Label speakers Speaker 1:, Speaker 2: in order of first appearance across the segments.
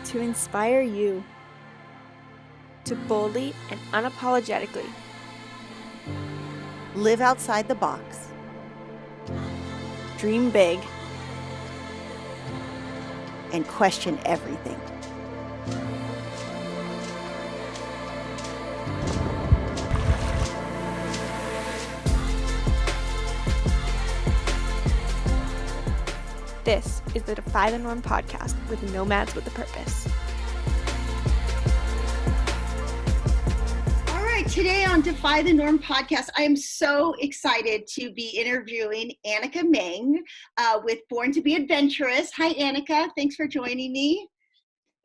Speaker 1: to inspire you to boldly and unapologetically
Speaker 2: live outside the box,
Speaker 1: dream big,
Speaker 2: and question everything.
Speaker 1: This is the Defy the Norm podcast with nomads with a purpose.
Speaker 3: All right, today on Defy the Norm podcast, I am so excited to be interviewing Annika Mang with Born to be Adventurous. Hi, Annika. Thanks for joining me.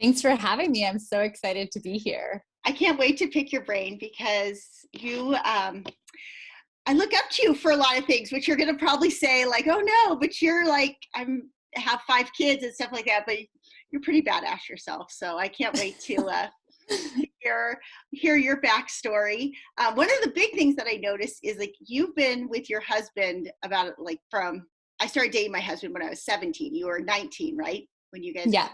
Speaker 4: Thanks for having me. I'm so excited to be here.
Speaker 3: I can't wait to pick your brain because I look up to you for a lot of things, which you're going to probably say like, oh no, but you're like, have 5 kids and stuff like that, but you're pretty badass yourself. So I can't wait to hear your backstory. One of the big things that I noticed is like, you've been with your husband about like I started dating my husband when I was 17. You were 19, right? When you guys,
Speaker 4: yeah.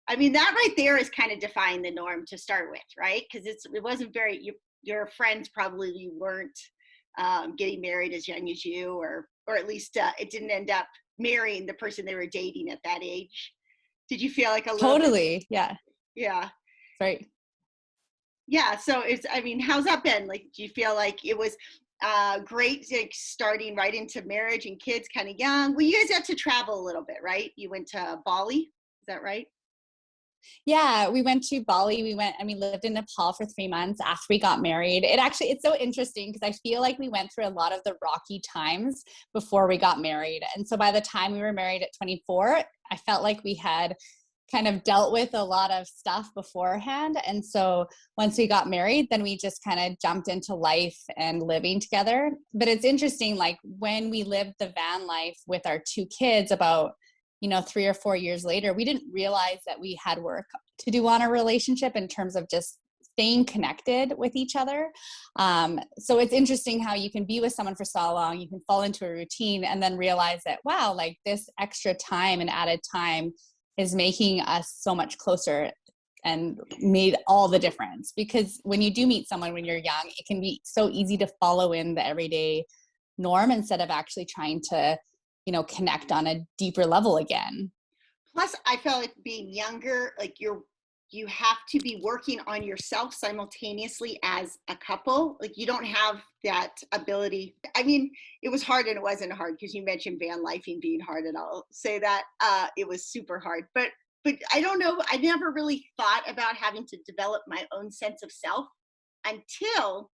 Speaker 3: I mean, that right there is kind of defying the norm to start with, right? Because it wasn't your friends probably weren't getting married as young as you, or at least it didn't end up marrying the person they were dating at that age. Did you feel like a little
Speaker 4: Totally. Yeah. Right.
Speaker 3: Yeah. So how's that been? Like, do you feel like it was great, like starting right into marriage and kids kind of young? Well, you guys had to travel a little bit, right? You went to Bali. Is that right?
Speaker 4: Yeah, we went to Bali. We lived in Nepal for 3 months after we got married. It's so interesting because I feel like we went through a lot of the rocky times before we got married. And so by the time we were married at 24, I felt like we had kind of dealt with a lot of stuff beforehand. And so once we got married, then we just kind of jumped into life and living together. But it's interesting, like when we lived the van life with our 2 kids about 3 or 4 years later, we didn't realize that we had work to do on our relationship in terms of just staying connected with each other. So it's interesting how you can be with someone for so long, you can fall into a routine and then realize that, wow, like this extra time and added time is making us so much closer and made all the difference. Because when you do meet someone when you're young, it can be so easy to follow in the everyday norm instead of actually trying to connect on a deeper level again.
Speaker 3: Plus, I felt like being younger, like you have to be working on yourself simultaneously as a couple. Like you don't have that ability. I mean, it was hard and it wasn't hard because you mentioned van lifing being hard, and I'll say that it was super hard. But I don't know. I never really thought about having to develop my own sense of self until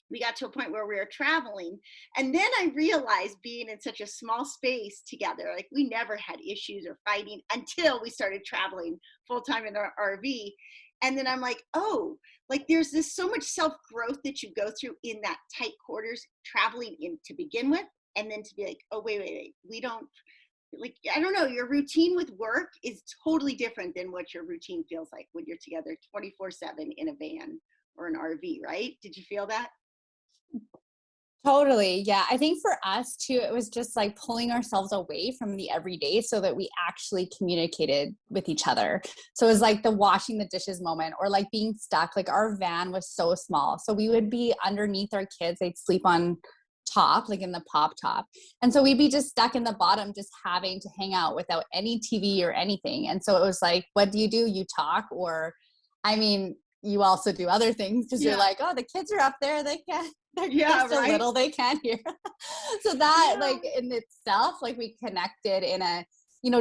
Speaker 3: we got to a point where we were traveling. And then I realized being in such a small space together, like we never had issues or fighting until we started traveling full time in our RV. And then I'm like, oh, like there's this so much self-growth that you go through in that tight quarters traveling in to begin with. And then to be like, oh, wait, we don't, like, I don't know, your routine with work is totally different than what your routine feels like when you're together 24/7 in a van or an RV, right? Did you feel that?
Speaker 4: Totally. Yeah. I think for us too, it was just like pulling ourselves away from the everyday so that we actually communicated with each other. So it was like the washing the dishes moment or like being stuck. Like our van was so small. So we would be underneath our kids. They'd sleep on top, like in the pop top. And so we'd be just stuck in the bottom, just having to hang out without any TV or anything. And so it was like, what do? You talk, or, you also do other things because you're like, oh, the kids are up there. They can't. They're so little they can't hear. So that like in itself, like we connected in a,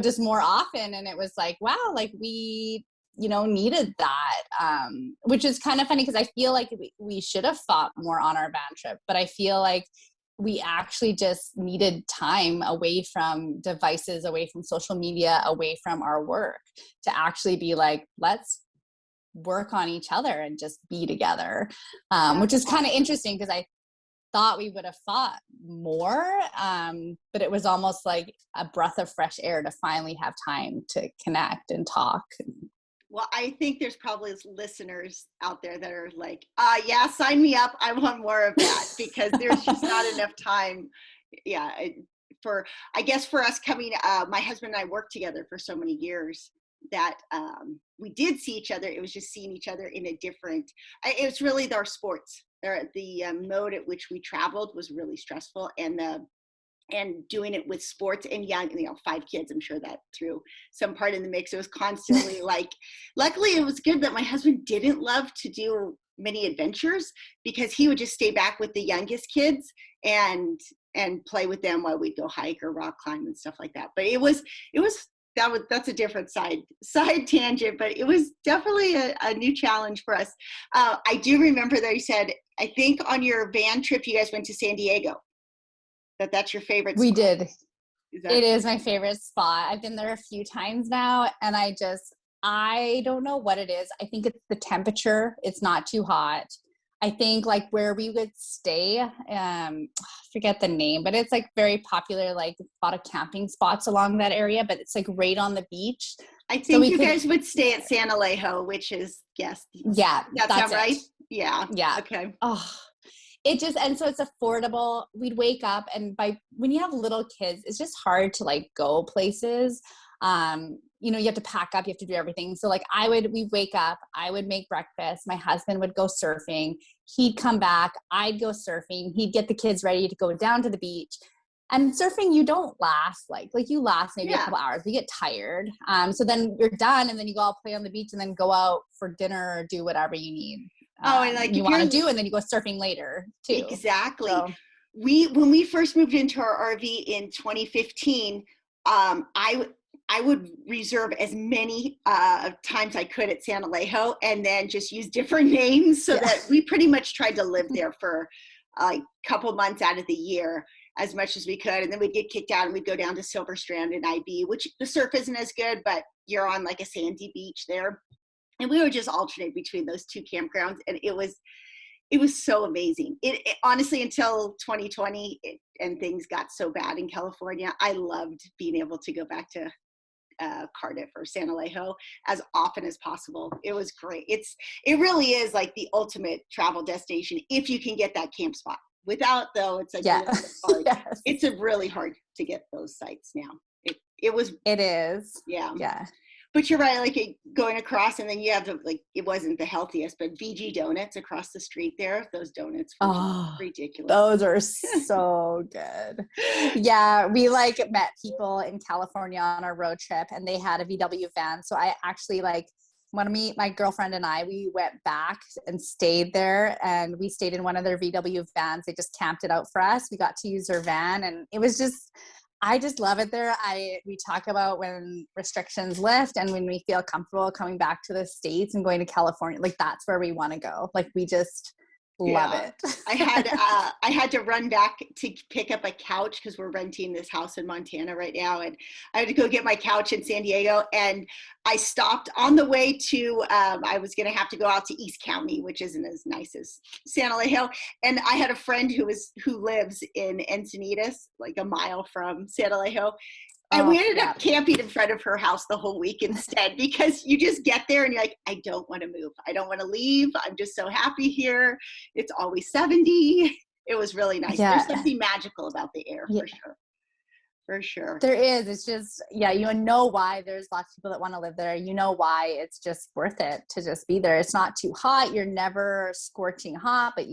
Speaker 4: just more often. And it was like, wow, like we, needed that, which is kind of funny because I feel like we should have fought more on our van trip, but I feel like we actually just needed time away from devices, away from social media, away from our work to actually be like, let's work on each other and just be together, which is kind of interesting because I thought we would have fought more, but it was almost like a breath of fresh air to finally have time to connect and talk.
Speaker 3: Well, I think there's probably listeners out there that are like, yeah, sign me up. I want more of that because there's just not enough time. Yeah. I guess for us coming, my husband and I worked together for so many years. that we did see each other. It was just seeing each other in a different, it was really our sports. The mode at which we traveled was really stressful, and doing it with sports and young, 5 kids, I'm sure that threw some part in the mix. It was constantly like, luckily it was good that my husband didn't love to do many adventures, because he would just stay back with the youngest kids and play with them while we'd go hike or rock climb and stuff like that. But that's a different side tangent, but it was definitely a new challenge for us. I do remember that you said, I think on your van trip, you guys went to San Diego. That's your favorite spot.
Speaker 4: We did. It is my favorite spot. I've been there a few times now, and I don't know what it is. I think it's the temperature. It's not too hot. I think like where we would stay, I forget the name, but it's like very popular, like a lot of camping spots along that area, but it's like right on the beach.
Speaker 3: I think you guys would stay at San Alejo, which is, yes.
Speaker 4: Yeah.
Speaker 3: That's right? Yeah.
Speaker 4: Yeah.
Speaker 3: Okay.
Speaker 4: Oh, and so it's affordable. We'd wake up, and when you have little kids, it's just hard to like go places. You have to pack up, you have to do everything. So like we'd wake up, I would make breakfast. My husband would go surfing. He'd come back. I'd go surfing. He'd get the kids ready to go down to the beach. And surfing, you don't last like you last maybe a couple hours. You get tired. So then you're done, and then you go out play on the beach, and then go out for dinner or do whatever you need.
Speaker 3: And like
Speaker 4: you want to do, and then you go surfing later too.
Speaker 3: Exactly. So. When we first moved into our RV in 2015, I would reserve as many times I could at San Alejo, and then just use different names, so that we pretty much tried to live there for a couple months out of the year as much as we could. And then we'd get kicked out, and we'd go down to Silver Strand in IB, which the surf isn't as good, but you're on like a sandy beach there. And we would just alternate between those 2 campgrounds. And it was so amazing. It honestly, until 2020 and things got so bad in California, I loved being able to go back to Cardiff or San Alejo as often as possible. It was great. It really is like the ultimate travel destination if you can get that camp spot. Without, though, it's like hard. Yes. It's really hard to get those sites now. It
Speaker 4: is.
Speaker 3: Yeah.
Speaker 4: Yeah.
Speaker 3: But you're right, like going across, and then you have it wasn't the healthiest, but VG Donuts across the street there. Those donuts were ridiculous.
Speaker 4: Those are so good. Yeah, we met people in California on our road trip, and they had a VW van. So I actually my girlfriend and we went back and stayed there, and we stayed in one of their VW vans. They just camped it out for us. We got to use their van, and it was just, I just love it there. We talk about when restrictions lift and when we feel comfortable coming back to the States and going to California, like that's where we want to go. Like we just love it.
Speaker 3: I had to run back to pick up a couch because we're renting this house in Montana right now, and I had to go get my couch in San Diego, and I stopped on the way to I was going to have to go out to East County, which isn't as nice as San Alejo, and I had a friend who lives in Encinitas, like a mile from San Alejo. And we ended up camping in front of her house the whole week instead, because you just get there and you're like, I don't want to move. I don't want to leave. I'm just so happy here. It's always 70. It was really nice. Yeah. There's something magical about the air, for sure. For sure.
Speaker 4: There is. It's just, you know why there's lots of people that want to live there. You know why it's just worth it to just be there. It's not too hot. You're never scorching hot, but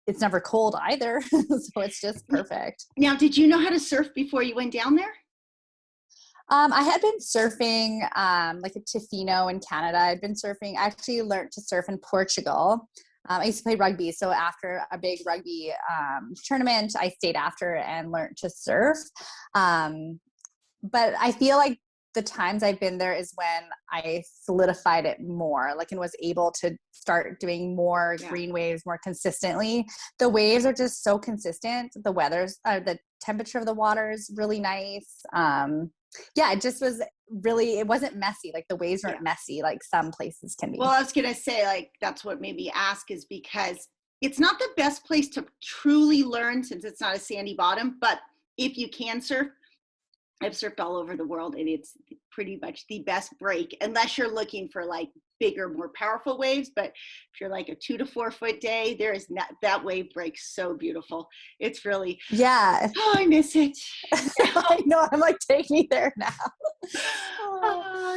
Speaker 4: it's never cold either. So it's just perfect.
Speaker 3: Now, did you know how to surf before you went down there?
Speaker 4: I had been surfing like at Tofino in Canada. I'd been surfing. I actually learned to surf in Portugal. I used to play rugby. So after a big rugby tournament, I stayed after and learned to surf. But I feel like the times I've been there is when I solidified it more, and was able to start doing more green waves more consistently. The waves are just so consistent. The temperature of the water is really nice. It just was really, it wasn't messy. Like the waves weren't messy like some places can be.
Speaker 3: Well, I was going to say, that's what made me ask, is because it's not the best place to truly learn since it's not a sandy bottom, but if you can surf, I've surfed all over the world, and it's pretty much the best break, unless you're looking for bigger, more powerful waves. But if you're a 2 to 4 foot day, there is not, that wave breaks so beautiful. It's really, I miss it.
Speaker 4: I know. I'm take me there now.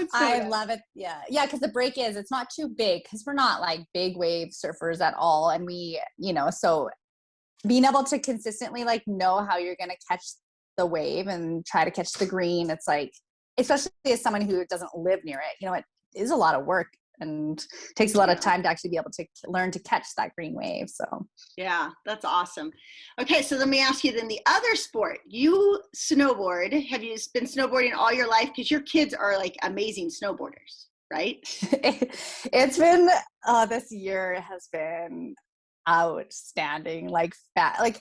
Speaker 3: It's so
Speaker 4: I
Speaker 3: nice.
Speaker 4: love it. Yeah. Yeah. Cause the break is, it's not too big because we're not like big wave surfers at all. And we, so being able to consistently like know how you're going to catch the wave and try to catch the green. It's like, especially as someone who doesn't live near it, it is a lot of work and takes a lot of time to actually be able to learn to catch that green wave. So
Speaker 3: yeah, that's awesome. Okay, so let me ask you then, the other sport, you snowboard. Have you been snowboarding all your life? Because your kids are like amazing snowboarders, right?
Speaker 4: It's been, this year has been outstanding, like like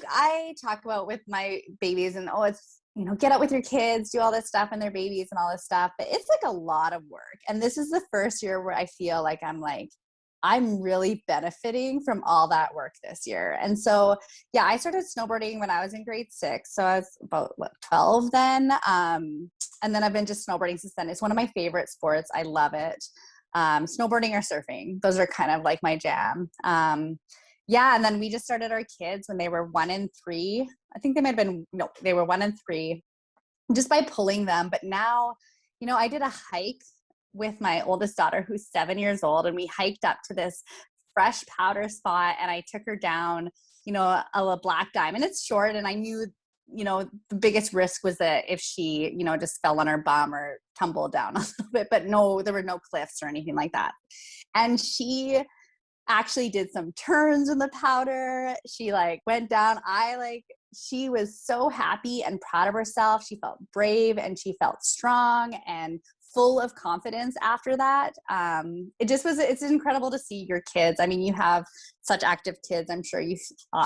Speaker 4: I talk about with my babies and, it's, get out with your kids, do all this stuff and their babies and all this stuff. But it's like a lot of work. And this is the first year where I feel like I'm really benefiting from all that work this year. And so, yeah, I started snowboarding when I was in grade 6. So I was about 12 then. And then I've been just snowboarding since then. It's one of my favorite sports. I love it. Snowboarding or surfing. Those are kind of like my jam. Yeah. And then we just started our kids when they were 1 and 3. I think they might have been, no, they were 1 and 3 just by pulling them. But now, I did a hike with my oldest daughter who's 7 years old, and we hiked up to this fresh powder spot and I took her down, a black diamond. It's short. And I knew, the biggest risk was that if she, just fell on her bum or tumbled down a little bit, but no, there were no cliffs or anything like that. And she actually did some turns in the powder. She went down. She was so happy and proud of herself. She felt brave and she felt strong and full of confidence after that. It's incredible to see your kids. I mean, you have such active kids. I'm sure you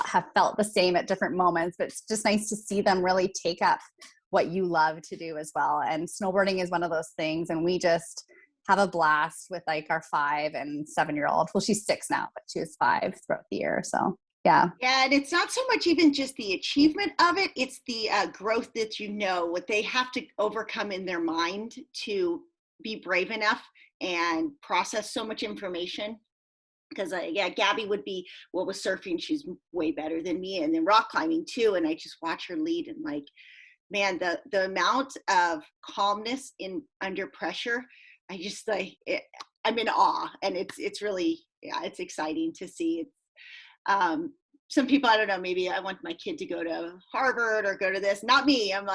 Speaker 4: have felt the same at different moments, but it's just nice to see them really take up what you love to do as well. And snowboarding is one of those things. And we just have a blast with our 5 and 7-year-old. Well, she's 6 now, but she was 5 throughout the year. So yeah.
Speaker 3: Yeah, and it's not so much even just the achievement of it, it's the growth that what they have to overcome in their mind to be brave enough and process so much information. Because Gabi would be, with surfing, she's way better than me, and then rock climbing too, and I just watch her lead and man, the amount of calmness under pressure, I just I'm in awe, and it's really, it's exciting to see. Some people, I don't know, maybe I want my kid to go to Harvard or go to this. Not me. I'm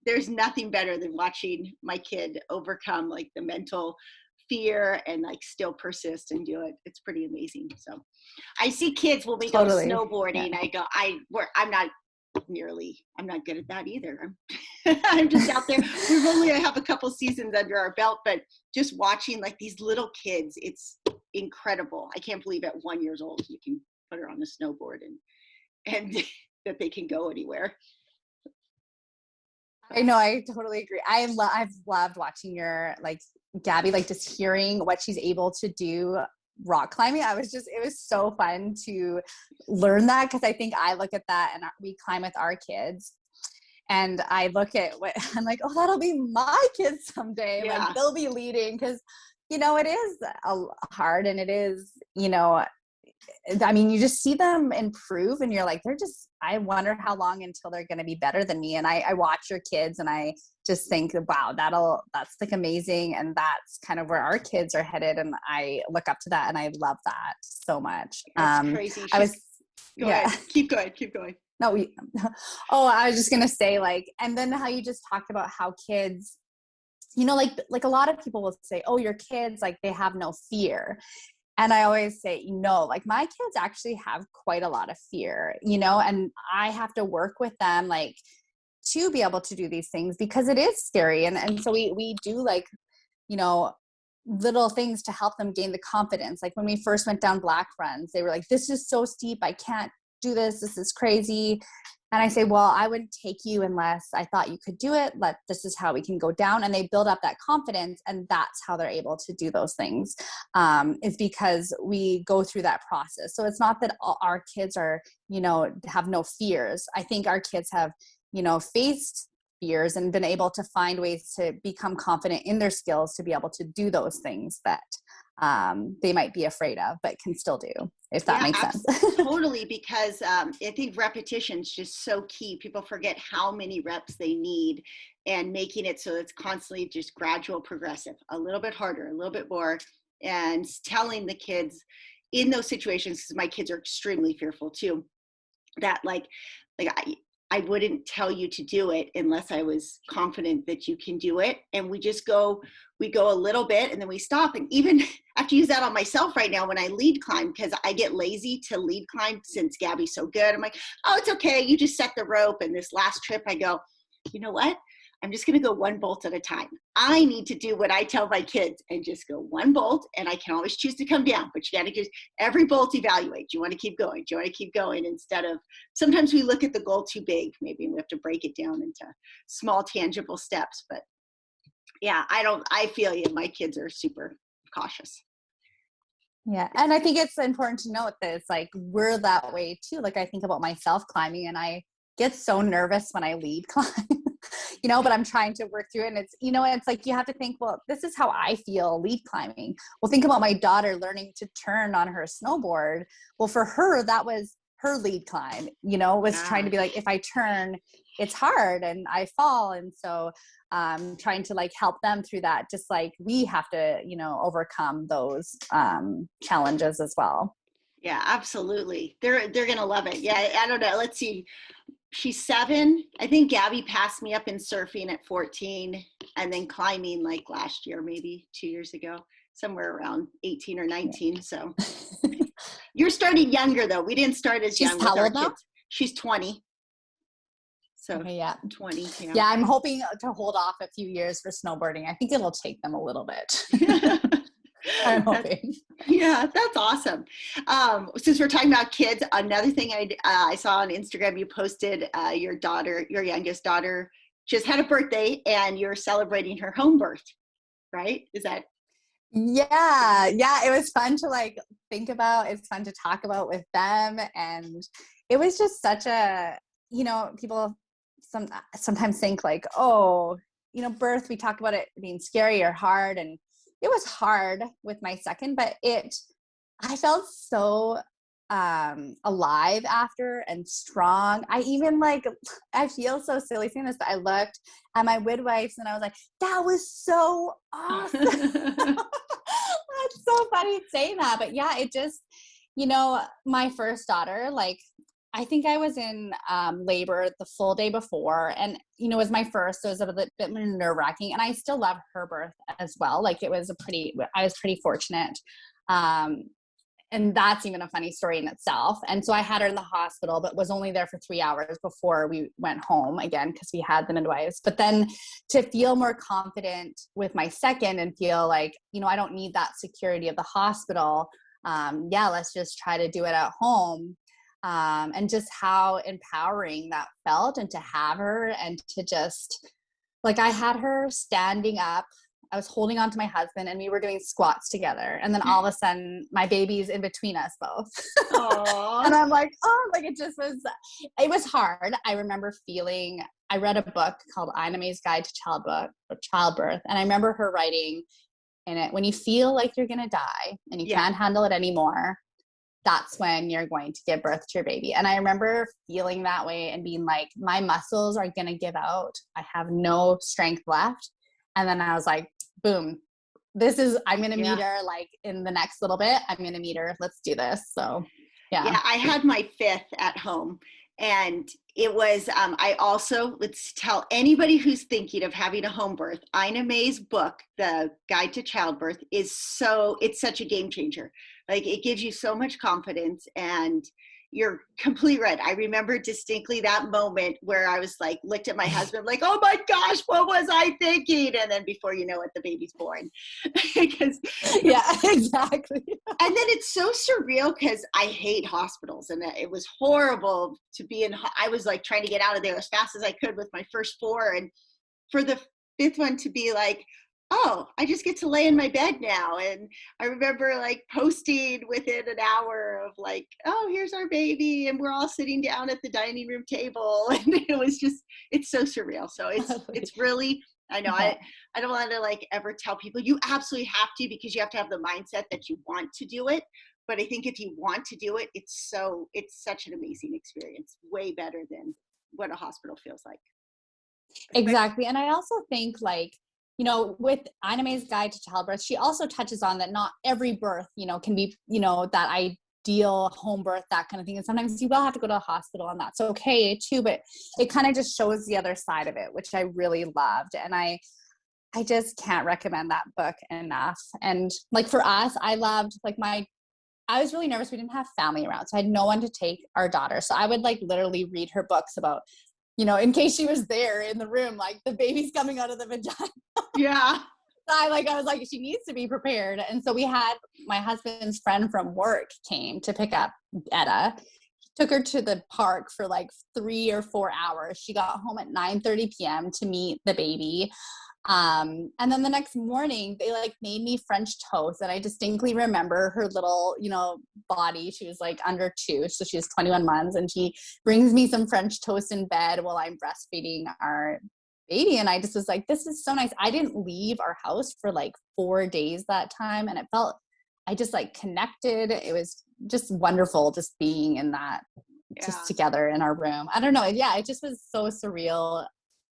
Speaker 3: there's nothing better than watching my kid overcome the mental fear and still persist and do it. It's pretty amazing. So I see kids when we go snowboarding. Yeah. I'm not good at that either. I'm just out there. I have a couple seasons under our belt, but just watching these little kids, it's incredible. I can't believe at 1 year old you can put her on the snowboard and that they can go anywhere.
Speaker 4: I know, I totally agree. I've loved watching your Gabi, just hearing what she's able to do rock climbing. It was so fun to learn that, because I think I look at that and we climb with our kids and I look at what I'm that'll be my kids someday. Yeah. They'll be leading, because it is hard, and it is, I mean, you just see them improve and you're I wonder how long until they're going to be better than me. And I watch your kids and I just think, wow, that's amazing. And that's kind of where our kids are headed. And I look up to that and I love that so much.
Speaker 3: That's crazy. Go ahead. Keep going.
Speaker 4: No, I was just going to say and then how you just talked about how kids, a lot of people will say, oh, your kids, they have no fear. And I always say, no, my kids actually have quite a lot of fear, and I have to work with them, to be able to do these things, because it is scary. And so we do little things to help them gain the confidence. When we first went down black runs, they were this is so steep. I can't do this. This is crazy. And I say, well, I wouldn't take you unless I thought you could do it. This is how we can go down. And they build up that confidence. And that's how they're able to do those things, is because we go through that process. So it's not that our kids are, have no fears. I think our kids have, faced fears and been able to find ways to become confident in their skills to be able to do those things that they might be afraid of, but can still do. if that makes sense.
Speaker 3: Totally, because I think repetition is just so key. People forget how many reps they need, and making it so it's constantly just gradual, progressive, a little bit harder, a little bit more, and telling the kids in those situations, because my kids are extremely fearful too, that I wouldn't tell you to do it unless I was confident that you can do it. And we go a little bit and then we stop. And even I have to use that on myself right now when I lead climb, because I get lazy to lead climb since Gabi's so good. I'm like, oh, it's okay. You just set the rope. And this last trip I go, you know what? I'm just going to go one bolt at a time. I need to do what I tell my kids and just go one bolt, and I can always choose to come down, but you got to just every bolt evaluate. Do you want to keep going? Do you want to keep going? Instead of, sometimes we look at the goal too big, maybe, and we have to break it down into small tangible steps. But yeah, I feel you. My kids are super cautious.
Speaker 4: Yeah. And I think it's important to note that it's like, we're that way too. Like I think about myself climbing, and I get so nervous when I lead climb. But I'm trying to work through it. And it's, it's like, you have to think, well, this is how I feel lead climbing. Well, think about my daughter learning to turn on her snowboard. Well, for her, that was her lead climb, was trying to be like, if I turn, it's hard and I fall. And so trying to like help them through that, just like we have to, overcome those challenges as well.
Speaker 3: Yeah, absolutely. They're going to love it. Yeah. I don't know. Let's see. She's 7. I think Gabi passed me up in surfing at 14, and then climbing like last year, maybe 2 years ago, somewhere around 18 or 19. Yeah. So you're starting younger though. We didn't start as young with our kids. She's 20. So okay, yeah. 20. Yeah.
Speaker 4: Yeah, I'm hoping to hold off a few years for snowboarding. I think it'll take them a little bit. I'm hoping.
Speaker 3: Yeah, that's awesome. Since we're talking about kids, another thing I saw on Instagram, you posted your youngest daughter just had a birthday, and you're celebrating her home birth, right? Is that?
Speaker 4: Yeah. It was fun to like think about. It's fun to talk about with them, and it was just such a, people sometimes think like, oh, birth. We talk about it being scary or hard, and it was hard with my second, but I felt so alive after and strong. I feel so silly saying this, but I looked at my midwives and I was like, that was so awesome. That's so funny saying that. But yeah, it just, my first daughter, like, I think I was in labor the full day before, and it was my first, so it was a bit nerve-wracking, and I still love her birth as well. Like I was pretty fortunate, and that's even a funny story in itself. And so I had her in the hospital, but was only there for 3 hours before we went home again, because we had the midwives. But then to feel more confident with my second and feel like, I don't need that security of the hospital. Let's just try to do it at home. And just how empowering that felt, and to have her, and to just like, I had her standing up, I was holding on to my husband, and we were doing squats together. And then all of a sudden my baby's in between us both. And I'm like, oh, like it was hard. I remember I read a book called Iname's Guide to Childbirth. And I remember her writing in it, when you feel like you're going to die and you can't handle it anymore, that's when you're going to give birth to your baby. And I remember feeling that way and being like, my muscles are going to give out. I have no strength left. And then I was like, boom, I'm going to meet her like in the next little bit. I'm going to meet her. Let's do this. So, yeah. Yeah,
Speaker 3: I had my 5th at home, and it was, let's tell anybody who's thinking of having a home birth, Ina May's book, The Guide to Childbirth, it's such a game changer. Like, it gives you so much confidence, and you're completely right. I remember distinctly that moment where I was like, looked at my husband like, oh my gosh, what was I thinking? And then before you know it, the baby's born.
Speaker 4: Yeah, exactly.
Speaker 3: And then it's so surreal because I hate hospitals, and it was horrible to be in. I was like trying to get out of there as fast as I could with my first 4. And for the 5th one to be like, oh, I just get to lay in my bed now. And I remember like posting within an hour of like, oh, here's our baby, and we're all sitting down at the dining room table. And it's so surreal. So it's really, I know, I don't want to like ever tell people you absolutely have to, because you have to have the mindset that you want to do it. But I think if you want to do it, it's such an amazing experience, way better than what a hospital feels like.
Speaker 4: Exactly. And I also think, like, you know, with Anime's Guide to Childbirth, she also touches on that not every birth, you know, can be, you know, that ideal home birth, that kind of thing. And sometimes you will have to go to a hospital, and that's okay too, but it kind of just shows the other side of it, which I really loved. And I just can't recommend that book enough. And like for us, I loved, like, I was really nervous. We didn't have family around, so I had no one to take our daughter. So I would like literally read her books about, you know, in case she was there in the room, like the baby's coming out of the vagina.
Speaker 3: Yeah.
Speaker 4: I was like, she needs to be prepared. And so we had my husband's friend from work came to pick up Etta. He took her to the park for like 3 or 4 hours. She got home at 9:30 p.m. to meet the baby. And then the next morning they like made me French toast, and I distinctly remember her little, you know, body. She was like under 2, so she was 21 months, and she brings me some French toast in bed while I'm breastfeeding our baby. And I just was like, this is so nice. I didn't leave our house for like 4 days that time, and it felt, I just like connected. It was just wonderful just being in that, just together in our room. I don't know. Yeah, it just was so surreal.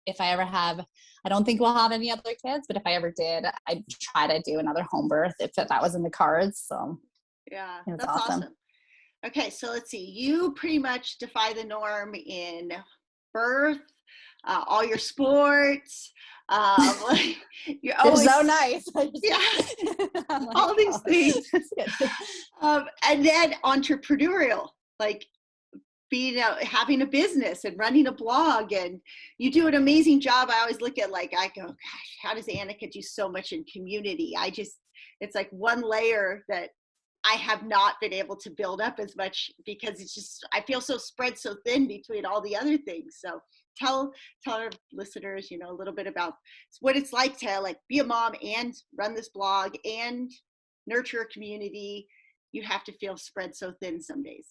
Speaker 4: If I ever have, I don't think we'll have any other kids, but if I ever did, I'd try to do another home birth if that was in the cards. So
Speaker 3: yeah,
Speaker 4: it was
Speaker 3: that's awesome. Okay, so let's see. You pretty much defy the norm in birth, all your sports. You're always
Speaker 4: so nice.
Speaker 3: Yeah,
Speaker 4: like,
Speaker 3: all these things. And then entrepreneurial, like being having a business and running a blog, and you do an amazing job. I always look at, like, I go, gosh, how does Annika do so much in community? It's like one layer that I have not been able to build up as much, because it's just, I feel so spread so thin between all the other things. So tell our listeners, you know, a little bit about what it's like to like be a mom and run this blog and nurture a community. You have to feel spread so thin some days.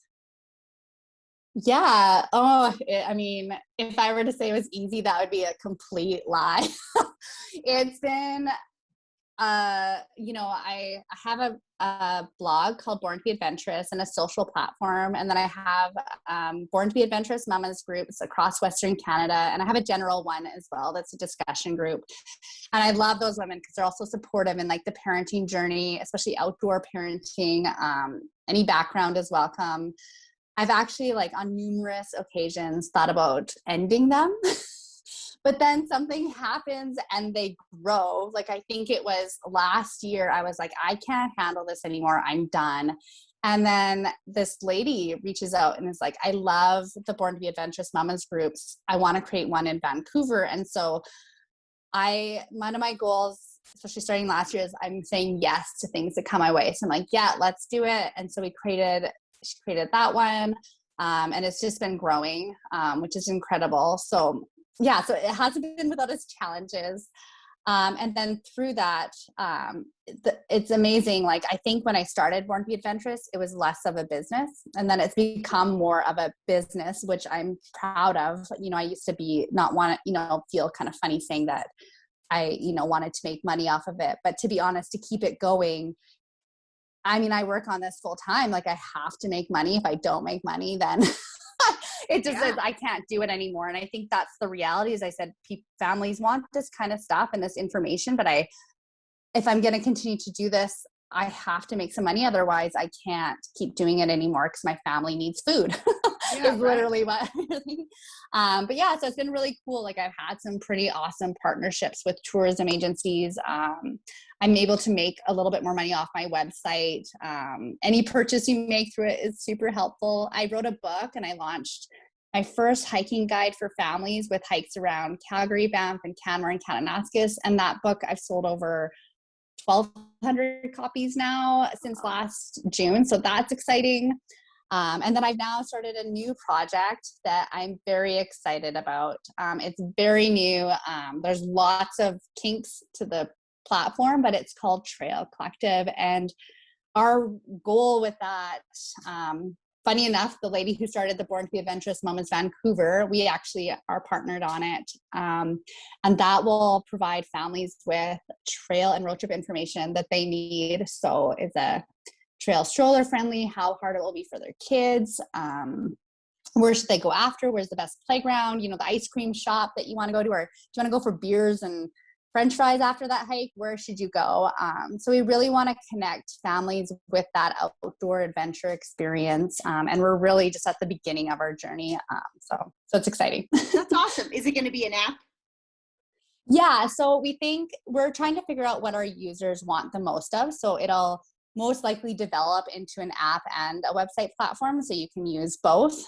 Speaker 4: Yeah. Oh, I mean, if I were to say it was easy, that would be a complete lie. It's been, you know, I have a blog called Born to Be Adventurous, and a social platform. And then I have Born to Be Adventurous Mamas groups across Western Canada. And I have a general one as well. That's a discussion group. And I love those women because they're also supportive in like the parenting journey, especially outdoor parenting. Any background is welcome. I've actually, like, on numerous occasions thought about ending them, but then something happens and they grow. Like, I think it was last year, I was like, I can't handle this anymore. I'm done. And then this lady reaches out and is like, I love the Born to Be Adventurous Mamas groups. I want to create one in Vancouver. And so one of my goals, especially starting last year, is I'm saying yes to things that come my way. So I'm like, yeah, let's do it. And so she created that one. And it's just been growing, which is incredible. So yeah, so it hasn't been without its challenges. And then through that, it's amazing. Like, I think when I started Born to Be Adventurous, it was less of a business, and then it's become more of a business, which I'm proud of. You know, I used to feel kind of funny saying that I, you know, wanted to make money off of it. But to be honest, to keep it going, I mean, I work on this full time. Like, I have to make money. If I don't make money, then it just is, I can't do it anymore. And I think that's the reality. As I said, families want this kind of stuff and this information, but if I'm going to continue to do this, I have to make some money. Otherwise I can't keep doing it anymore, because my family needs food. Is literally what but yeah, so it's been really cool. Like, I've had some pretty awesome partnerships with tourism agencies. I'm able to make a little bit more money off my website. Any purchase you make through it is super helpful. I wrote a book, and I launched my first hiking guide for families with hikes around Calgary, Banff, and Canmore and Kananaskis. And that book, I've sold over 1,200 copies now since last June. So that's exciting. And then I've now started a new project that I'm very excited about. It's very new. There's lots of kinks to the platform, but it's called Trail Collective. And our goal with that, funny enough, the lady who started the Born to Be Adventurous Mamas Vancouver, we actually are partnered on it. And that will provide families with trail and road trip information that they need. So it's a trail stroller friendly, how hard it will be for their kids. Where should they go after? Where's the best playground? The ice cream shop that you want to go to, or do you want to go for beers and French fries after that hike? Where should you go? So we really want to connect families with that outdoor adventure experience. And we're really just at the beginning of our journey. So it's exciting.
Speaker 3: That's awesome. Is it going to be an app?
Speaker 4: Yeah. So we're trying to figure out what our users want the most of. So it'll most likely develop into an app and a website platform, so you can use both.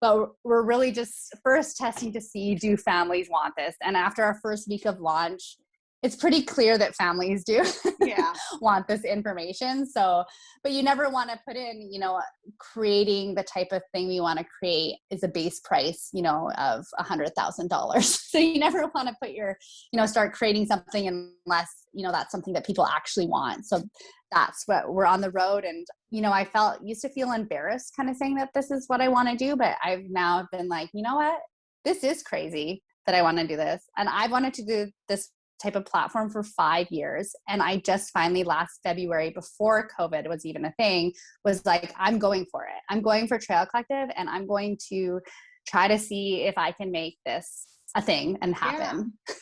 Speaker 4: But we're really just first testing to see, do families want this? And after our first week of launch, it's pretty clear that families do want this information. So, but you never want to put in, creating the type of thing we want to create is a base price, of $100,000. So you never want to put start creating something unless, that's something that people actually want. So that's what we're on the road. And, I used to feel embarrassed kind of saying that this is what I want to do, but I've now been like, you know what, this is crazy that I want to do this. And I've wanted to do this type of platform for 5 years. And I just finally last February, before COVID was even a thing, was like, I'm going for it. I'm going for Trail Collective, and I'm going to try to see if I can make this a thing and happen.
Speaker 3: Yeah.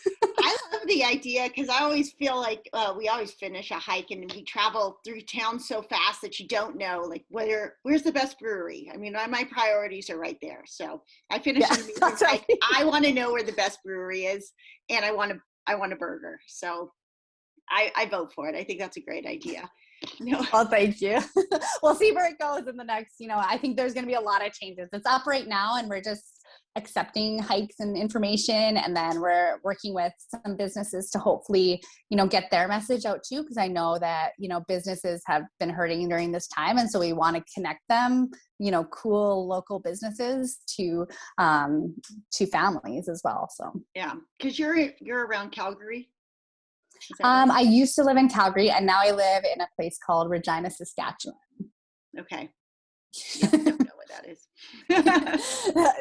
Speaker 3: I love the idea, because I always feel like we always finish a hike and we travel through town so fast that you don't know, like, where's the best brewery? I mean, my priorities are right there. So I finish a meeting, like, I want to know where the best brewery is, and I want a burger. So I vote for it. I think that's a great idea. No.
Speaker 4: Well, thank you. We'll see where it goes in the next, I think there's going to be a lot of changes. It's up right now, and we're just accepting hikes and information. And then we're working with some businesses to hopefully, get their message out too. Because I know that, businesses have been hurting during this time. And so we want to connect them, cool local businesses to families as well. So,
Speaker 3: yeah. Cause you're around Calgary.
Speaker 4: Right? I used to live in Calgary, and now I live in a place called Regina, Saskatchewan.
Speaker 3: Okay. Yeah, I don't know what that is.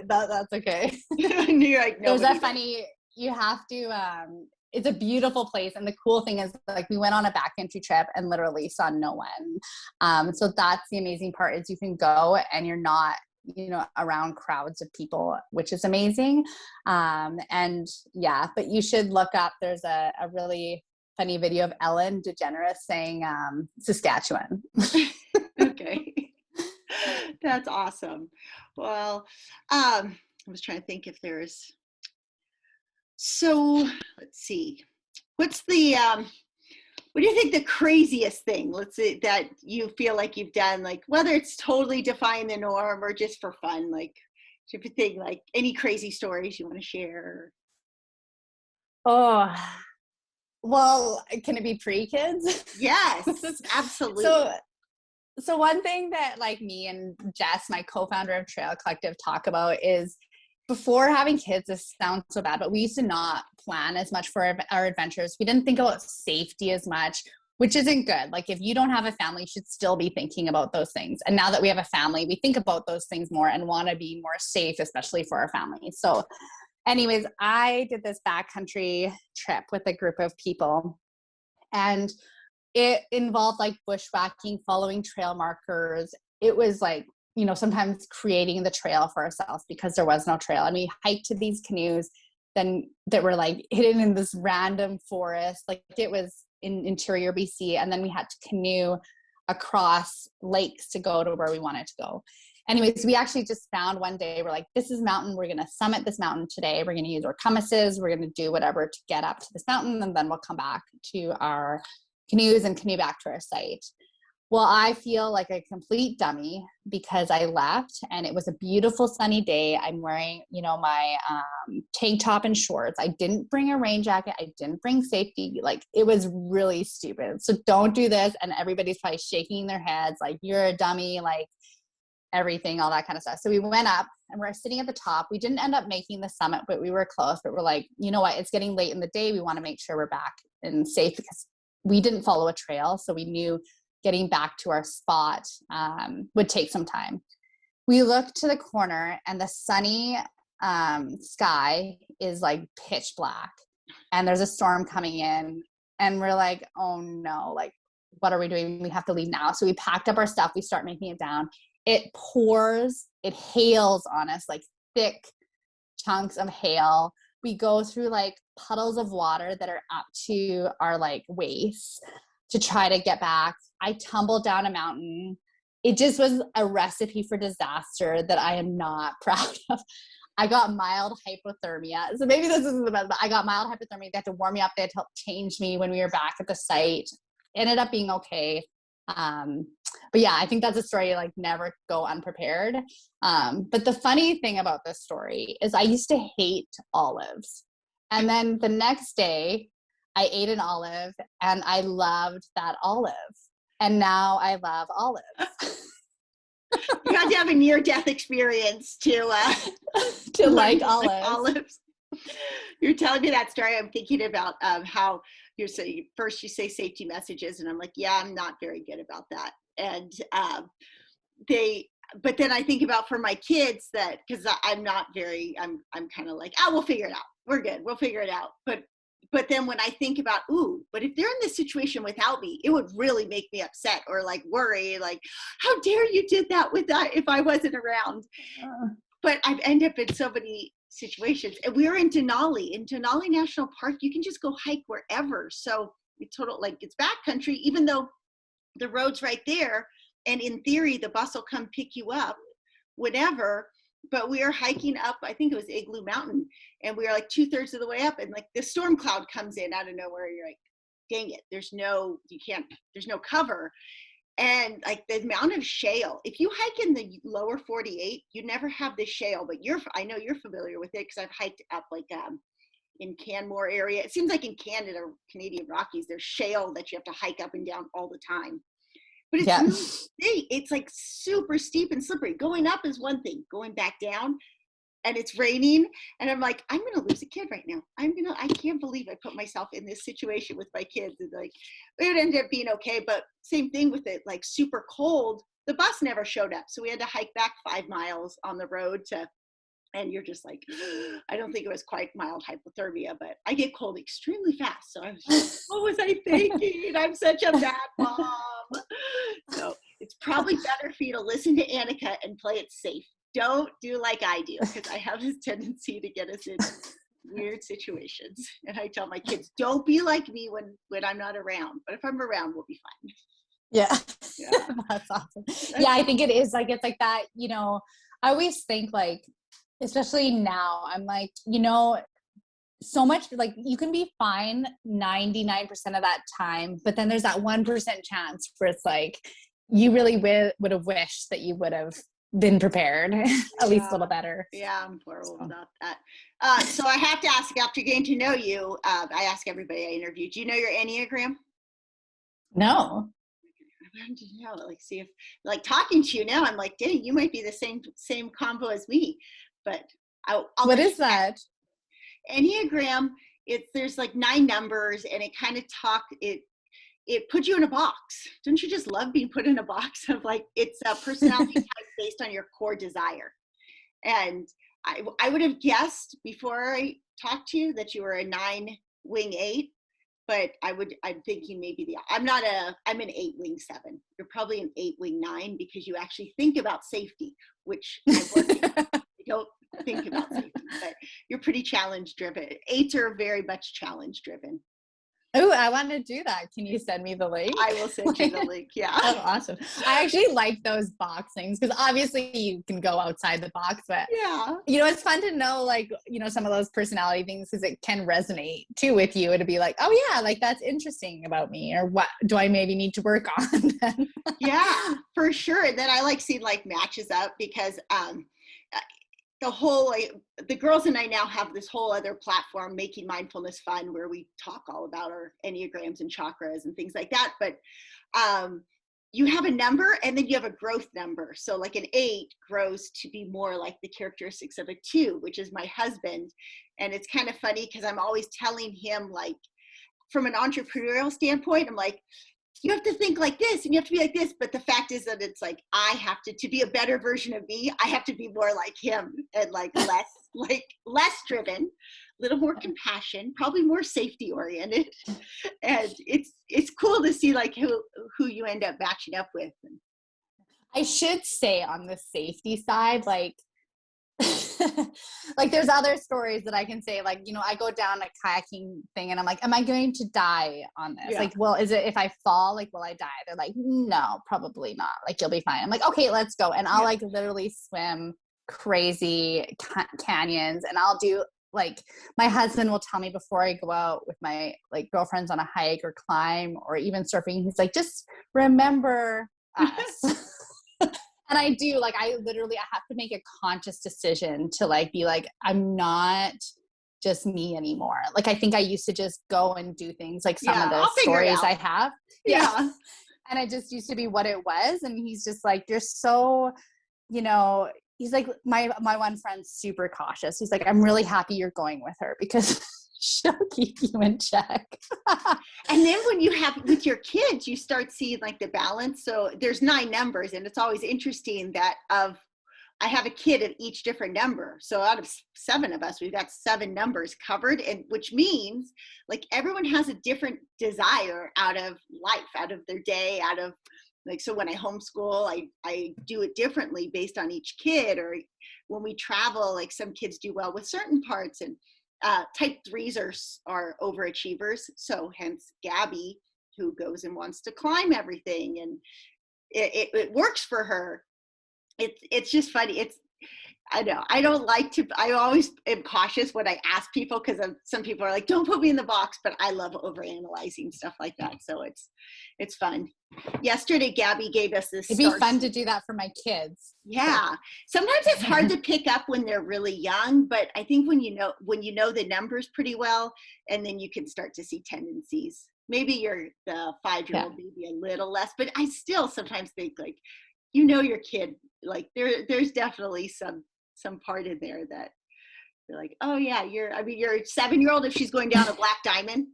Speaker 4: That's okay.
Speaker 3: You're like,
Speaker 4: there's a funny, you have to, it's a beautiful place. And the cool thing is, like, we went on a backcountry trip and literally saw no one. So that's the amazing part, is you can go and you're not, around crowds of people, which is amazing. And yeah, but you should look up, there's a really funny video of Ellen DeGeneres saying, Saskatchewan.
Speaker 3: Okay. That's awesome. Well, I was trying to think if there's, so let's see, what's the, what do you think the craziest thing, let's say, that you feel like you've done, like, whether it's totally defying the norm or just for fun, like, if you think, like, any crazy stories you want to share?
Speaker 4: Oh, well, can it be pre-kids?
Speaker 3: Yes, absolutely.
Speaker 4: So one thing that, like, me and Jess, my co-founder of Trail Collective, talk about is, before having kids, this sounds so bad, but we used to not plan as much for our adventures. We didn't think about safety as much, which isn't good. Like, if you don't have a family, you should still be thinking about those things. And now that we have a family, we think about those things more and want to be more safe, especially for our family. So anyways, I did this backcountry trip with a group of people, and it involved, like, bushwhacking, following trail markers. It was like, sometimes creating the trail for ourselves because there was no trail. And we hiked to these canoes then that were, like, hidden in this random forest. Like, it was in interior BC. And then we had to canoe across lakes to go to where we wanted to go. Anyways, we actually just found one day, we're like, this is mountain. We're going to summit this mountain today. We're going to use our compasses. We're going to do whatever to get up to this mountain. And then we'll come back to our canoes and canoe back to our site. Well, I feel like a complete dummy because I left and it was a beautiful sunny day. I'm wearing, my tank top and shorts. I didn't bring a rain jacket. I didn't bring safety. Like, it was really stupid. So don't do this. And everybody's probably shaking their heads like, you're a dummy, like, everything, all that kind of stuff. So we went up and we're sitting at the top. We didn't end up making the summit, but we were close. But we're like, you know what? It's getting late in the day. We want to make sure we're back and safe because we didn't follow a trail. So we knew getting back to our spot would take some time. We looked to the corner and the sunny sky is, like, pitch black and there's a storm coming in, and we're like, oh no, like, what are we doing? We have to leave now. So we packed up our stuff. We start making it down. It pours, it hails on us, like thick chunks of hail. We go through like puddles of water that are up to our like waists to try to get back. I tumbled down a mountain. It just was a recipe for disaster that I am not proud of. I got mild hypothermia. So maybe this isn't the best, but I got mild hypothermia. They had to warm me up. They had to help change me when we were back at the site. Ended up being okay. But yeah, I think that's a story, like never go unprepared. But the funny thing about this story is I used to hate olives. And then the next day I ate an olive and I loved that olive. And now I love olives.
Speaker 3: You had to have a near-death experience to
Speaker 4: like olives.
Speaker 3: You're telling me that story. I'm thinking about how you say first you say safety messages, and I'm like, yeah, I'm not very good about that. And but then I think about for my kids that because I'm kind of like, we'll figure it out. We're good. We'll figure it out. But then when I think about, but if they're in this situation without me, it would really make me upset or like worry, like, how dare you did that with that if I wasn't around. But I've ended up in so many situations. And we were in Denali National Park. You can just go hike wherever. So it's it's backcountry, even though the road's right there. And in theory, the bus will come pick you up, whatever. But we are hiking up, I think it was Igloo Mountain, and we are like 2/3 of the way up, and like the storm cloud comes in out of nowhere. You're like, dang it, there's no cover. And like the amount of shale, if you hike in the lower 48, you never have this shale, but I know you're familiar with it because I've hiked up like in Canmore area. It seems like in Canada, Canadian Rockies, there's shale that you have to hike up and down all the time. But it's it's like super steep and slippery. Going up is one thing, going back down, and it's raining, and I'm like, I'm gonna lose a kid right now. I can't believe I put myself in this situation with my kids. And like, it would end up being okay, but same thing with it, like super cold. The bus never showed up, so we had to hike back 5 miles on the road and you're just like, I don't think it was quite mild hypothermia, but I get cold extremely fast. So I was just, what was I thinking? I'm such a bad mom. So it's probably better for you to listen to Annika and play it safe. Don't do like I do, because I have this tendency to get us in weird situations. And I tell my kids, don't be like me when I'm not around. But if I'm around, we'll be fine.
Speaker 4: Yeah. That's awesome. Yeah, I think it is like, it's like that, I always think like, especially now, I'm like, so much, like you can be fine 99% of that time, but then there's that 1% chance where it's like, you really would have wished that you would have been prepared at least a little better.
Speaker 3: Yeah, I'm horrible about that. So I have to ask, after getting to know you, I ask everybody I interview, do you know your Enneagram?
Speaker 4: No.
Speaker 3: I wanted to know, like, see if, like, talking to you now, I'm like, dang, you might be the same combo as me. But I'll
Speaker 4: what is that?
Speaker 3: Enneagram, there's like 9 numbers, and it kind of it puts you in a box. Don't you just love being put in a box of like, it's a personality type based on your core desire? And I would have guessed before I talked to you that you were a 9 wing 8, but I'm thinking maybe I'm an 8 wing 7. You're probably an 8 wing 9 because you actually think about safety, which I don't think about safety, but you're pretty challenge driven. 8s are very much challenge driven.
Speaker 4: Oh, I want to do that. Can you send me the link?
Speaker 3: I will send you the link. Yeah.
Speaker 4: Oh, awesome. I actually like those box things because obviously you can go outside the box, but
Speaker 3: yeah,
Speaker 4: it's fun to know like, some of those personality things because it can resonate too with you. It'd be like, oh yeah, like that's interesting about me, or what do I maybe need to work on?
Speaker 3: Yeah, for sure. And then I like seeing like matches up because, the girls and I now have this whole other platform, Making Mindfulness Fun, where we talk all about our Enneagrams and chakras and things like that. But you have a number and then you have a growth number. So like an 8 grows to be more like the characteristics of a 2, which is my husband. And it's kind of funny because I'm always telling him, like, from an entrepreneurial standpoint, I'm like, you have to think like this and you have to be like this. But the fact is that it's like, I have to be a better version of me, I have to be more like him and like less driven, little more compassion, probably more safety oriented. And it's cool to see like who you end up matching up with.
Speaker 4: I should say on the safety side, like, like there's other stories that I can say, like, you know, I go down a kayaking thing and I'm like, am I going to die on this? Like, well, is it, if I fall, like, will I die? They're like, no, probably not. Like, you'll be fine. I'm like, okay, let's go. And I'll like literally swim crazy canyons, and I'll do, like, my husband will tell me before I go out with my like girlfriends on a hike or climb or even surfing, he's like, just remember us. And I do, like, I have to make a conscious decision to like be like, I'm not just me anymore. Like, I think I used to just go and do things, like some of the stories I have. Yeah. And it just used to be what it was. And he's just like, you're so, you know, he's like, my one friend's super cautious. He's like, I'm really happy you're going with her because she'll keep you in check.
Speaker 3: And then when you have with your kids, you start seeing like the balance. So there's 9 numbers, and it's always interesting that I have a kid of each different number. So out of 7 of us, we've got 7 numbers covered, and which means like everyone has a different desire out of life, out of their day, out of like, so when I homeschool, I do it differently based on each kid. Or when we travel, like some kids do well with certain parts, and type 3s are overachievers. So hence Gabi, who goes and wants to climb everything, and it works for her. It's just funny. I know I don't like to, I always am cautious when I ask people, because some people are like, don't put me in the box, but I love overanalyzing stuff like that. So it's fun. Yesterday, Gabi gave us this.
Speaker 4: It'd be fun to do that for my kids.
Speaker 3: Yeah. Sometimes it's hard to pick up when they're really young, but I think when you know the numbers pretty well, and then you can start to see tendencies. Maybe the 5-year-old maybe a little less, but I still sometimes think like, you know, your kid, like there's definitely some part in there that you're like, oh yeah, your 7-year-old, if she's going down a black diamond,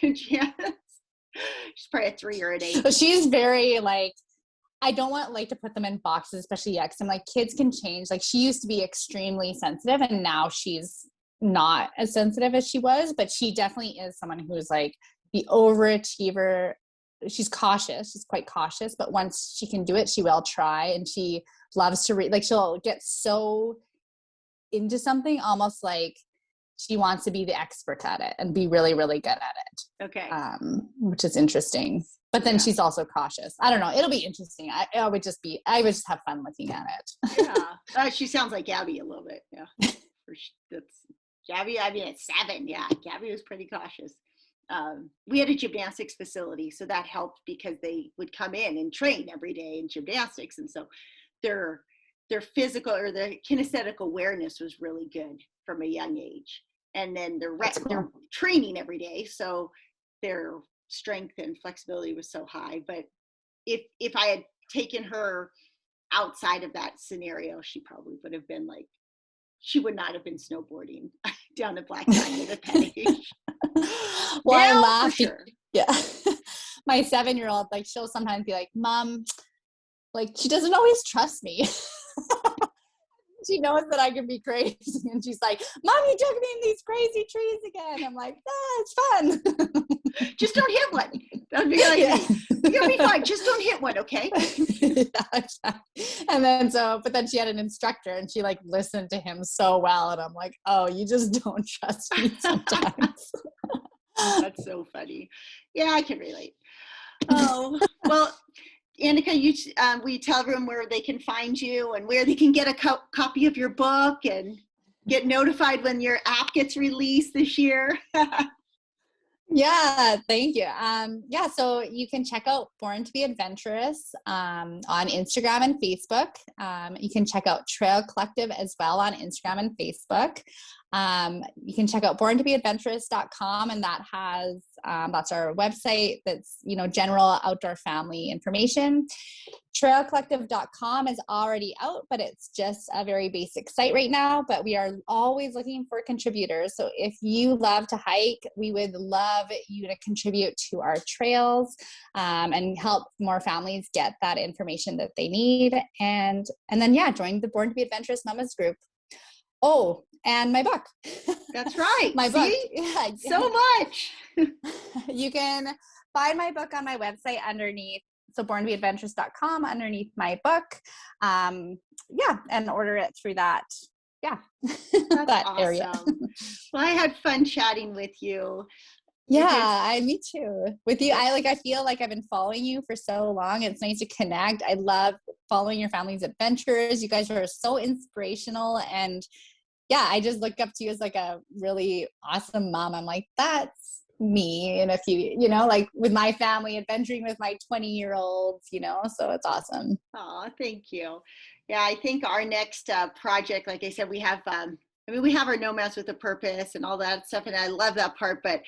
Speaker 3: good chance. She's probably a 3 or an 8.
Speaker 4: So she's very like, I don't want like to put them in boxes, especially because I'm like, kids can change. Like, she used to be extremely sensitive, and now she's not as sensitive as she was, but she definitely is someone who's like the overachiever. She's cautious. She's quite cautious, but once she can do it, she will try. And she loves to read. Like, she'll get so into something, almost like she wants to be the expert at it and be really, really good at it.
Speaker 3: Okay.
Speaker 4: Which is interesting. But then she's also cautious. I don't know. It'll be interesting. I would just have fun looking at it.
Speaker 3: Yeah. She sounds like Gabi a little bit. Yeah. That's Gabi. I mean, at 7. Yeah. Gabi was pretty cautious. We had a gymnastics facility, so that helped because they would come in and train every day in gymnastics. And so their physical or their kinesthetic awareness was really good from a young age. And then they're training every day, so their strength and flexibility was so high. But if I had taken her outside of that scenario, she probably would have been like, she would not have been snowboarding down the Black Diamond at that age.
Speaker 4: Well, I laugh.
Speaker 3: Sure.
Speaker 4: Yeah. My 7-year-old, like, she'll sometimes be like, Mom, like, she doesn't always trust me. She knows that I can be crazy. And she's like, Mom, you took me in these crazy trees again. I'm like, it's fun.
Speaker 3: Just don't hit one. That'd be like, you'll be fine. Just don't hit one, okay?
Speaker 4: Yeah, exactly. And then but then she had an instructor, and she like listened to him so well. And I'm like, oh, you just don't trust me sometimes.
Speaker 3: That's so funny. Yeah, I can relate. Oh, well, Annika, will you tell everyone where they can find you and where they can get a copy of your book and get notified when your app gets released this year?
Speaker 4: Yeah, thank you. So you can check out Born to be Adventurous on Instagram and Facebook. You can check out Trail Collective as well on Instagram and Facebook. You can check out borntobeadventurous.com, and that has that's our website. That's, you know, general outdoor family information. Trailcollective.com is already out, but it's just a very basic site right now. But we are always looking for contributors. So if you love to hike, we would love you to contribute to our trails and help more families get that information that they need. And then, join the Born to be Adventurous Mamas group. Oh, and my book.
Speaker 3: That's right.
Speaker 4: My
Speaker 3: See?
Speaker 4: book. Yeah.
Speaker 3: So much.
Speaker 4: You can find my book on my website underneath, so borntobeadventurous.com, underneath my book. And order it through that. Yeah.
Speaker 3: That's
Speaker 4: that
Speaker 3: awesome.
Speaker 4: area.
Speaker 3: Well, I had fun chatting with you.
Speaker 4: Yeah, me too. With you, I feel like I've been following you for so long. It's nice to connect. I love following your family's adventures. You guys are so inspirational, and yeah, I just look up to you as like a really awesome mom. I'm like, that's me in a few, like with my family, adventuring with my 20-year-olds, so it's awesome.
Speaker 3: Oh, thank you. Yeah, I think our next project, like I said, we have our Nomads with a Purpose and all that stuff, and I love that part, but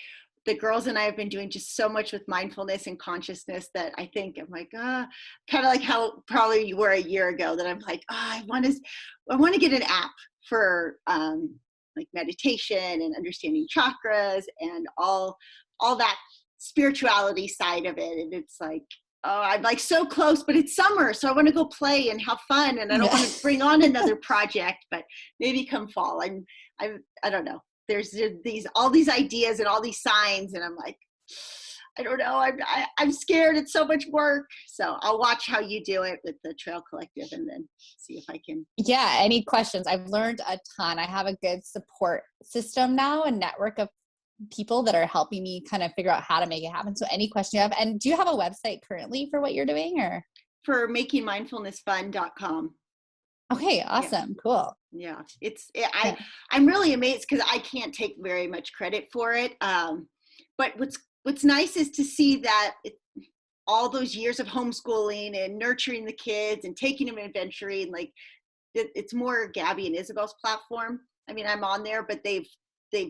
Speaker 3: the girls and I have been doing just so much with mindfulness and consciousness that I think I'm like, kind of like how probably you were a year ago, that I'm like, I want to get an app for like meditation and understanding chakras and all that spirituality side of it. And it's like, I'm like so close, but it's summer, so I want to go play and have fun, and I don't want to bring on another project, but maybe come fall. I don't know. There's all these ideas and all these signs, and I'm like, I don't know. I'm scared. It's so much work. So I'll watch how you do it with the Trail Collective, and then see if I can.
Speaker 4: Yeah. Any questions? I've learned a ton. I have a good support system now, a network of people that are helping me kind of figure out how to make it happen. So any question you have, and do you have a website currently for what you're doing, or?
Speaker 3: For makingmindfulnessfun.com.
Speaker 4: Okay. Awesome. Yeah. Cool.
Speaker 3: Yeah. I'm really amazed because I can't take very much credit for it. But what's nice is to see that all those years of homeschooling and nurturing the kids and taking them adventuring, like it's more Gabi and Isabelle's platform. I mean, I'm on there, but they've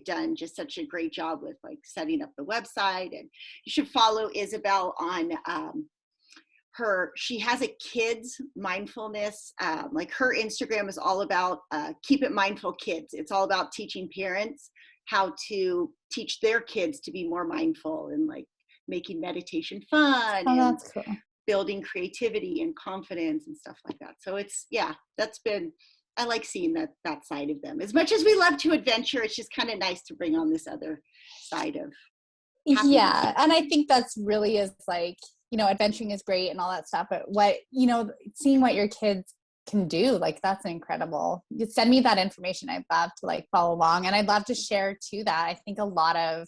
Speaker 3: done just such a great job with like setting up the website. And you should follow Isabelle on she has a kids mindfulness, like her Instagram is all about Keep It Mindful Kids. It's all about teaching parents how to teach their kids to be more mindful and like making meditation fun.
Speaker 4: Oh, that's cool.
Speaker 3: Building creativity and confidence and stuff like that. So I like seeing that side of them. As much as we love to adventure, it's just kind of nice to bring on this other side of happiness.
Speaker 4: Yeah. And I think that's really is like, adventuring is great and all that stuff, but seeing what your kids can do, like that's incredible. You send me that information. I'd love to like follow along, and I'd love to share too that. I think a lot of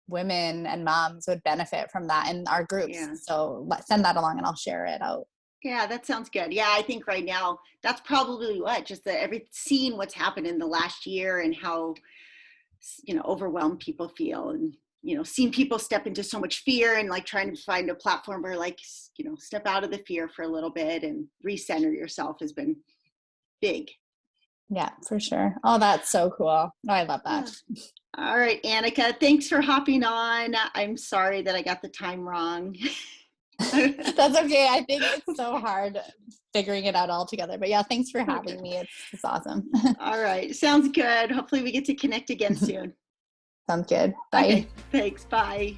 Speaker 4: women and moms would benefit from that in our groups. Yeah. So send that along and I'll share it out.
Speaker 3: Yeah, that sounds good. Yeah, I think right now that's probably seeing what's happened in the last year and how, overwhelmed people feel, and, seeing people step into so much fear and like trying to find a platform where like, step out of the fear for a little bit and recenter yourself has been big.
Speaker 4: Yeah, for sure. Oh, that's so cool. Oh, I love that.
Speaker 3: Yeah. All right, Annika, thanks for hopping on. I'm sorry that I got the time wrong.
Speaker 4: That's okay. I think it's so hard figuring it out all together. But yeah, thanks for having me. It's awesome.
Speaker 3: All right. Sounds good. Hopefully we get to connect again soon.
Speaker 4: Sounds good. Bye.
Speaker 3: Okay, thanks. Bye.